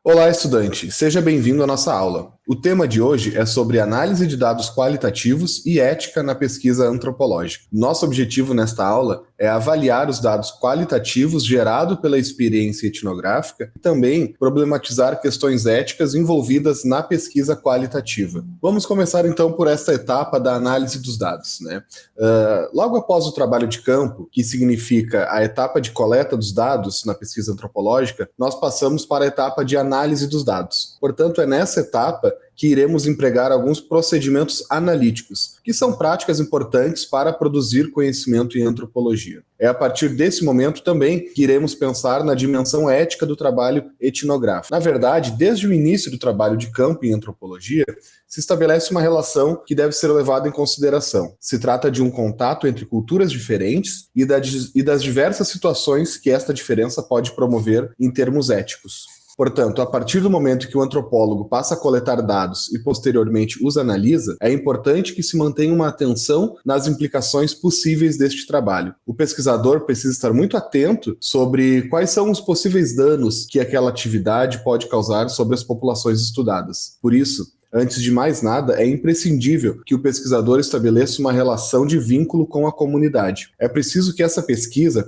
Olá, estudante. Seja bem-vindo à nossa aula. O tema de hoje é sobre análise de dados qualitativos e ética na pesquisa antropológica. Nosso objetivo nesta aula é avaliar os dados qualitativos gerados pela experiência etnográfica e também problematizar questões éticas envolvidas na pesquisa qualitativa. Vamos começar então por esta etapa da análise dos dados, né? Logo após o trabalho de campo, que significa a etapa de coleta dos dados na pesquisa antropológica, nós passamos para a etapa de análise dos dados. Portanto, é nessa etapa que iremos empregar alguns procedimentos analíticos, que são práticas importantes para produzir conhecimento em antropologia. É a partir desse momento também que iremos pensar na dimensão ética do trabalho etnográfico. Na verdade, desde o início do trabalho de campo em antropologia, se estabelece uma relação que deve ser levada em consideração. Se trata de um contato entre culturas diferentes e das diversas situações que esta diferença pode promover em termos éticos. Portanto, a partir do momento que o antropólogo passa a coletar dados e posteriormente os analisa, é importante que se mantenha uma atenção nas implicações possíveis deste trabalho. O pesquisador precisa estar muito atento sobre quais são os possíveis danos que aquela atividade pode causar sobre as populações estudadas. Por isso, antes de mais nada, é imprescindível que o pesquisador estabeleça uma relação de vínculo com a comunidade. É preciso que essa pesquisa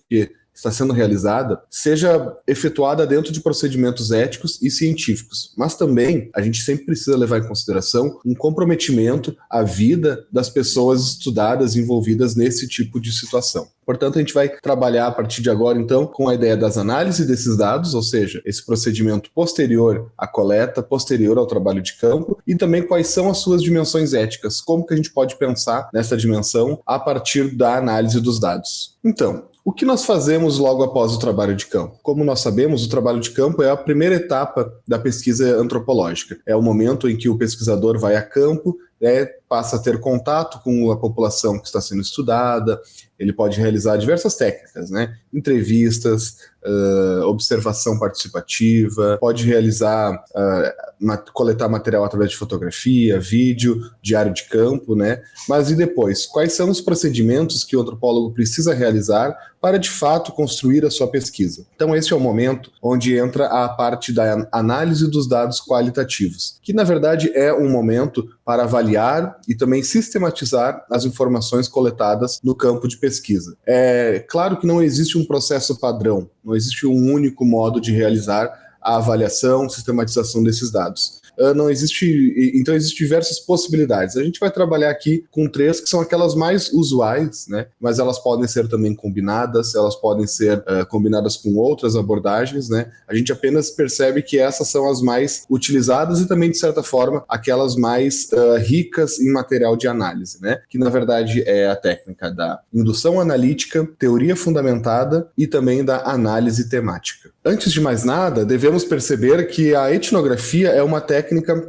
que está sendo realizada, seja efetuada dentro de procedimentos éticos e científicos. Mas também a gente sempre precisa levar em consideração um comprometimento à vida das pessoas estudadas envolvidas nesse tipo de situação. Portanto, a gente vai trabalhar a partir de agora, então, com a ideia das análises desses dados, ou seja, esse procedimento posterior à coleta, posterior ao trabalho de campo, e também quais são as suas dimensões éticas, como que a gente pode pensar nessa dimensão a partir da análise dos dados. Então, o que nós fazemos logo após o trabalho de campo? Como nós sabemos, o trabalho de campo é a primeira etapa da pesquisa antropológica. É o momento em que o pesquisador vai a campo, passa a ter contato com a população que está sendo estudada, ele pode realizar diversas técnicas, né? Entrevistas, observação participativa, pode realizar, coletar material através de fotografia, vídeo, diário de campo, né? Mas e depois? Quais são os procedimentos que o antropólogo precisa realizar para, de fato, construir a sua pesquisa? Então, esse é o momento onde entra a parte da análise dos dados qualitativos, que, na verdade, é um momento para avaliar e também sistematizar as informações coletadas no campo de pesquisa. É claro que não existe um processo padrão, não existe um único modo de realizar a avaliação, sistematização desses dados. Então existem diversas possibilidades. A gente vai trabalhar aqui com 3 que são aquelas mais usuais, né? Mas elas podem ser também combinadas, elas podem ser combinadas com outras abordagens, né? A gente apenas percebe que essas são as mais utilizadas e também, de certa forma, aquelas mais ricas em material de análise, né? Que, na verdade, é a técnica da indução analítica, teoria fundamentada e também da análise temática. Antes de mais nada, devemos perceber que a etnografia é uma técnica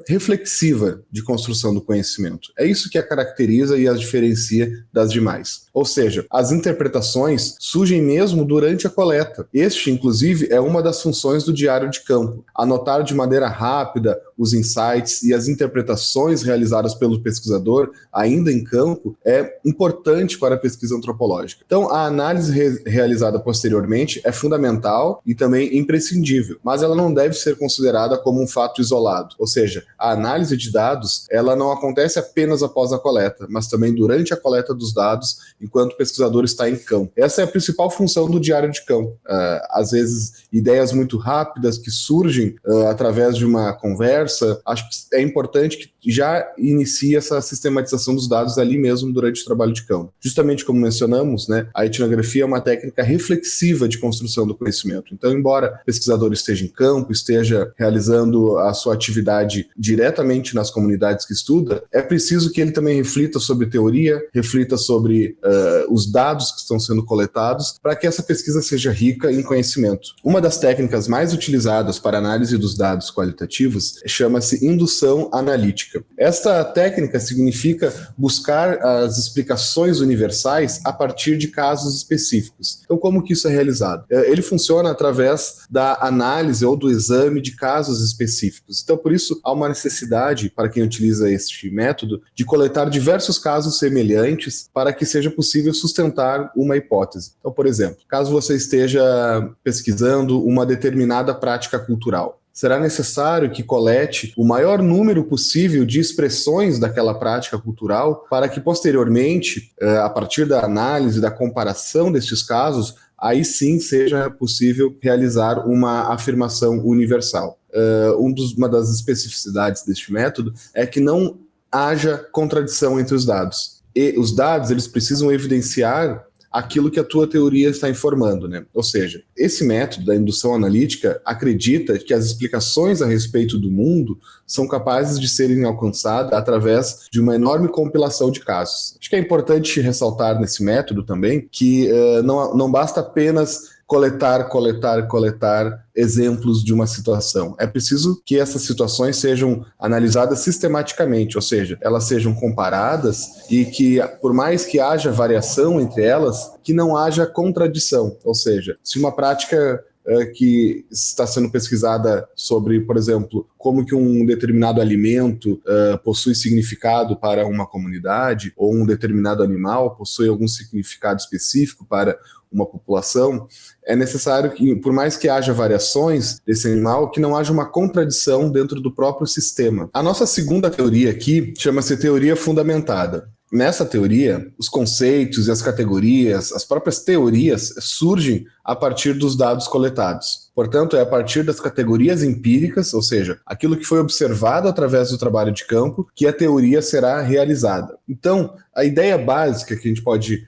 reflexiva de construção do conhecimento. É isso que a caracteriza e as diferencia das demais. Ou seja, as interpretações surgem mesmo durante a coleta. Este, inclusive, é uma das funções do diário de campo. Anotar de maneira rápida os insights e as interpretações realizadas pelo pesquisador, ainda em campo, é importante para a pesquisa antropológica. Então, a análise realizada posteriormente é fundamental e também imprescindível, mas ela não deve ser considerada como um fato isolado. Ou seja, a análise de dados, ela não acontece apenas após a coleta, mas também durante a coleta dos dados, enquanto o pesquisador está em campo. Essa é a principal função do diário de campo. Às vezes, ideias muito rápidas que surgem através de uma conversa, acho que é importante que já inicie essa sistematização dos dados ali mesmo durante o trabalho de campo. Justamente como mencionamos, né, a etnografia é uma técnica reflexiva de construção do conhecimento. Então, embora o pesquisador esteja em campo, esteja realizando a sua atividade diretamente nas comunidades que estuda, é preciso que ele também reflita sobre teoria, reflita sobre os dados que estão sendo coletados, para que essa pesquisa seja rica em conhecimento. Uma das técnicas mais utilizadas para análise dos dados qualitativos chama-se indução analítica. Esta técnica significa buscar as explicações universais a partir de casos específicos. Então, como que isso é realizado? Ele funciona através da análise ou do exame de casos específicos. Então, por isso, há uma necessidade, para quem utiliza este método, de coletar diversos casos semelhantes para que seja possível sustentar uma hipótese. Então, por exemplo, caso você esteja pesquisando uma determinada prática cultural, será necessário que colete o maior número possível de expressões daquela prática cultural para que, posteriormente, a partir da análise, da comparação destes casos, aí sim seja possível realizar uma afirmação universal. Uma das especificidades deste método é que não haja contradição entre os dados. E os dados, eles precisam evidenciar aquilo que a tua teoria está informando, né? Ou seja, esse método da indução analítica acredita que as explicações a respeito do mundo são capazes de serem alcançadas através de uma enorme compilação de casos. Acho que é importante ressaltar nesse método também que não basta apenas coletar exemplos de uma situação. É preciso que essas situações sejam analisadas sistematicamente, ou seja, elas sejam comparadas e que, por mais que haja variação entre elas, que não haja contradição. Ou seja, se uma prática que está sendo pesquisada sobre, por exemplo, como que um determinado alimento possui significado para uma comunidade, ou um determinado animal possui algum significado específico para uma população, é necessário que, por mais que haja variações desse animal, que não haja uma contradição dentro do próprio sistema. A nossa segunda teoria aqui chama-se teoria fundamentada. Nessa teoria, os conceitos e as categorias, as próprias teorias, surgem a partir dos dados coletados. Portanto, é a partir das categorias empíricas, ou seja, aquilo que foi observado através do trabalho de campo, que a teoria será realizada. Então, a ideia básica que a gente pode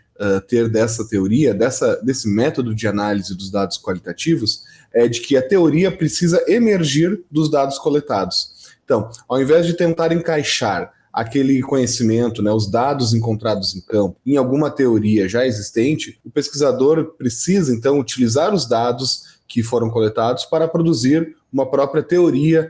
ter dessa teoria, desse método de análise dos dados qualitativos, é de que a teoria precisa emergir dos dados coletados. Então, ao invés de tentar encaixar aquele conhecimento, né, os dados encontrados em campo, em alguma teoria já existente, o pesquisador precisa, então, utilizar os dados que foram coletados para produzir uma própria teoria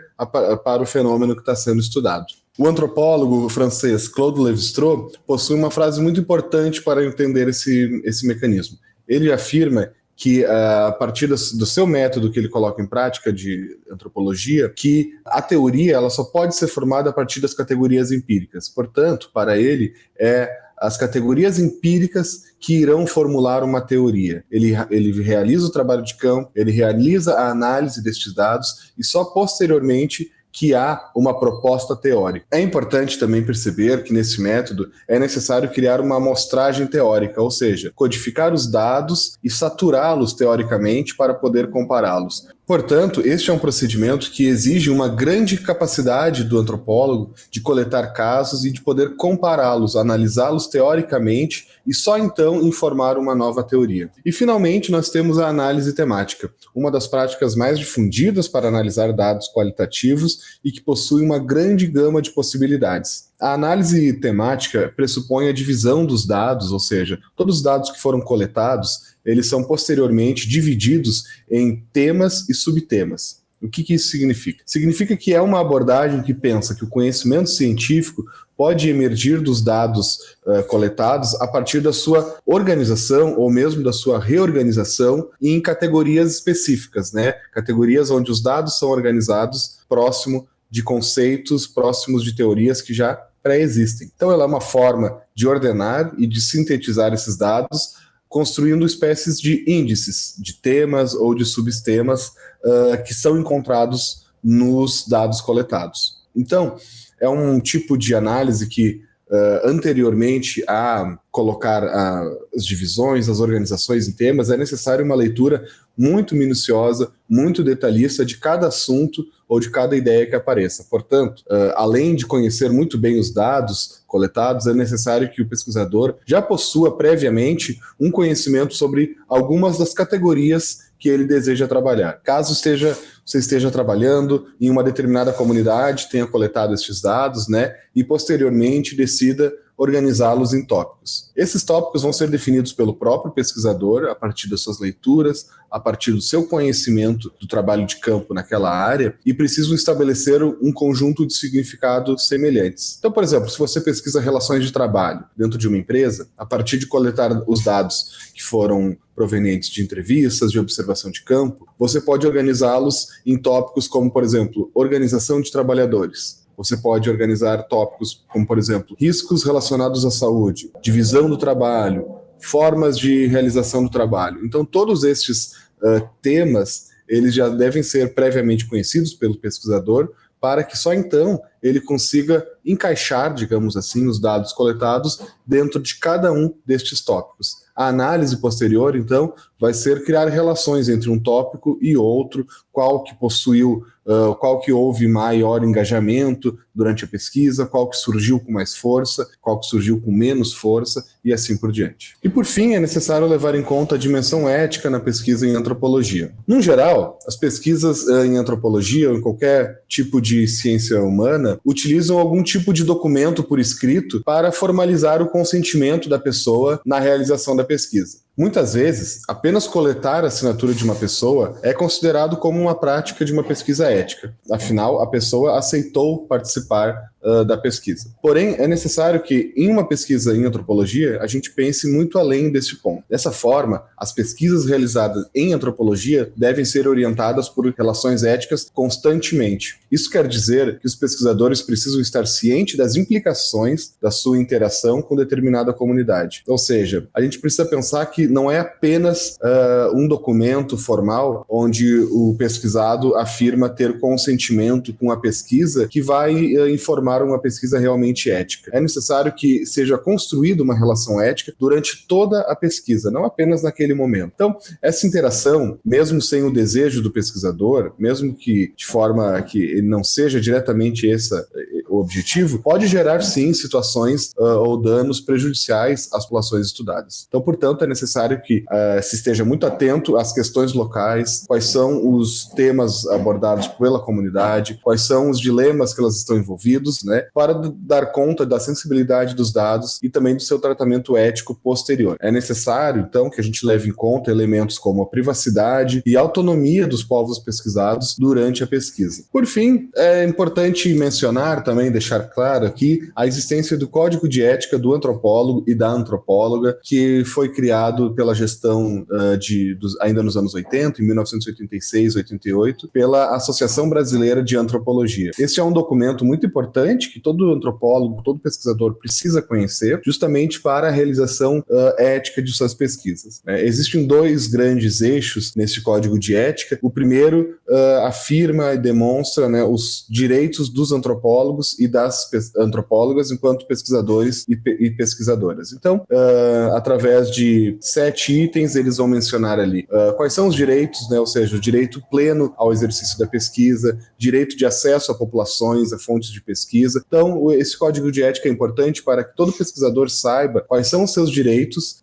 para o fenômeno que está sendo estudado. O antropólogo francês Claude Lévi-Strauss possui uma frase muito importante para entender esse mecanismo. Ele afirma que, a partir do seu método que ele coloca em prática de antropologia, que a teoria ela só pode ser formada a partir das categorias empíricas. Portanto, para ele, as categorias empíricas que irão formular uma teoria. Ele realiza o trabalho de campo, ele realiza a análise destes dados e só posteriormente que há uma proposta teórica. É importante também perceber que nesse método é necessário criar uma amostragem teórica, ou seja, codificar os dados e saturá-los teoricamente para poder compará-los. Portanto, este é um procedimento que exige uma grande capacidade do antropólogo de coletar casos e de poder compará-los, analisá-los teoricamente e só então informar uma nova teoria. E finalmente nós temos a análise temática, uma das práticas mais difundidas para analisar dados qualitativos e que possui uma grande gama de possibilidades. A análise temática pressupõe a divisão dos dados, ou seja, todos os dados que foram coletados, eles são posteriormente divididos em temas e subtemas. O que isso significa? Significa que é uma abordagem que pensa que o conhecimento científico pode emergir dos dados coletados a partir da sua organização ou mesmo da sua reorganização em categorias específicas, né? Categorias onde os dados são organizados próximo de conceitos, próximos de teorias que já pré-existem. Então ela é uma forma de ordenar e de sintetizar esses dados, construindo espécies de índices, de temas ou de subtemas que são encontrados nos dados coletados. Então, é um tipo de análise que, anteriormente a colocar as divisões, as organizações em temas, é necessário uma leitura muito minuciosa, muito detalhista de cada assunto ou de cada ideia que apareça. Portanto, além de conhecer muito bem os dados coletados, é necessário que o pesquisador já possua previamente um conhecimento sobre algumas das categorias que ele deseja trabalhar. Caso você esteja trabalhando em uma determinada comunidade, tenha coletado estes dados, né, e posteriormente decida organizá-los em tópicos. Esses tópicos vão ser definidos pelo próprio pesquisador a partir das suas leituras, a partir do seu conhecimento do trabalho de campo naquela área e precisam estabelecer um conjunto de significados semelhantes. Então, por exemplo, se você pesquisa relações de trabalho dentro de uma empresa, a partir de coletar os dados que foram provenientes de entrevistas, de observação de campo, você pode organizá-los em tópicos como, por exemplo, organização de trabalhadores. Você pode organizar tópicos como, por exemplo, riscos relacionados à saúde, divisão do trabalho, formas de realização do trabalho. Então, todos estes temas, eles já devem ser previamente conhecidos pelo pesquisador, para que só então ele consiga encaixar, digamos assim, os dados coletados dentro de cada um destes tópicos. A análise posterior, então, vai ser criar relações entre um tópico e outro, qual que houve maior engajamento durante a pesquisa, qual que surgiu com mais força, qual que surgiu com menos força, e assim por diante. E por fim, é necessário levar em conta a dimensão ética na pesquisa em antropologia. No geral, as pesquisas em antropologia ou em qualquer tipo de ciência humana utilizam algum tipo de documento por escrito para formalizar o consentimento da pessoa na realização da pesquisa. Muitas vezes, apenas coletar a assinatura de uma pessoa é considerado como uma prática de uma pesquisa ética. Afinal, a pessoa aceitou participar da pesquisa. Porém, é necessário que, em uma pesquisa em antropologia, a gente pense muito além desse ponto. Dessa forma, as pesquisas realizadas em antropologia devem ser orientadas por relações éticas constantemente. Isso quer dizer que os pesquisadores precisam estar cientes das implicações da sua interação com determinada comunidade. Ou seja, a gente precisa pensar que não é apenas um documento formal onde o pesquisado afirma ter consentimento com a pesquisa que vai informar uma pesquisa realmente ética. É necessário que seja construída uma relação ética durante toda a pesquisa, não apenas naquele momento. Então, essa interação, mesmo sem o desejo do pesquisador, mesmo que de forma que ele não seja diretamente esse o objetivo, pode gerar sim situações ou danos prejudiciais às populações estudadas. Então, portanto, é necessário que se esteja muito atento às questões locais, quais são os temas abordados pela comunidade, quais são os dilemas que elas estão envolvidos, né, para dar conta da sensibilidade dos dados e também do seu tratamento ético posterior. É necessário, então, que a gente leve em conta elementos como a privacidade e autonomia dos povos pesquisados durante a pesquisa. Por fim, é importante mencionar também, deixar claro aqui, a existência do Código de Ética do Antropólogo e da Antropóloga, que foi criado pela gestão ainda nos anos 80, em 1986, 88, pela Associação Brasileira de Antropologia. Este é um documento muito importante que todo antropólogo, todo pesquisador precisa conhecer, justamente para a realização ética de suas pesquisas. Existem dois grandes eixos nesse código de ética. O primeiro afirma e demonstra, né, os direitos dos antropólogos e das antropólogas enquanto pesquisadores e pesquisadoras. Então, através de 7 itens, eles vão mencionar ali quais são os direitos, né, ou seja, o direito pleno ao exercício da pesquisa, direito de acesso a populações, a fontes de pesquisa. Então, esse código de ética é importante para que todo pesquisador saiba quais são os seus direitos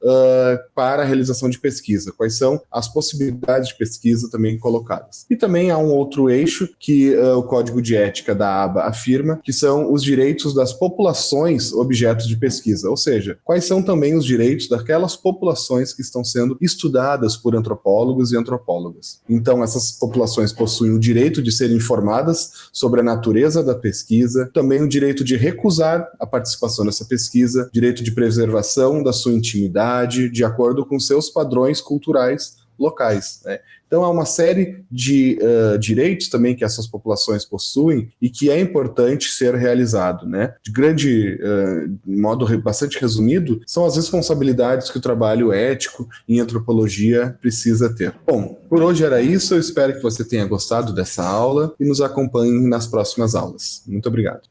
para a realização de pesquisa, quais são as possibilidades de pesquisa também colocadas. E também há um outro eixo que o código de ética da aba afirma, que são os direitos das populações objetos de pesquisa, ou seja, quais são também os direitos daquelas populações que estão sendo estudadas por antropólogos e antropólogas. Então, essas populações possuem o direito de serem informadas sobre a natureza da pesquisa, também o direito de recusar a participação nessa pesquisa, direito de preservação da sua intimidade, de acordo com seus padrões culturais locais, né? Então, há uma série de direitos também que essas populações possuem e que é importante ser realizado, né? De modo bastante resumido, são as responsabilidades que o trabalho ético em antropologia precisa ter. Bom, por hoje era isso. Eu espero que você tenha gostado dessa aula e nos acompanhe nas próximas aulas. Muito obrigado.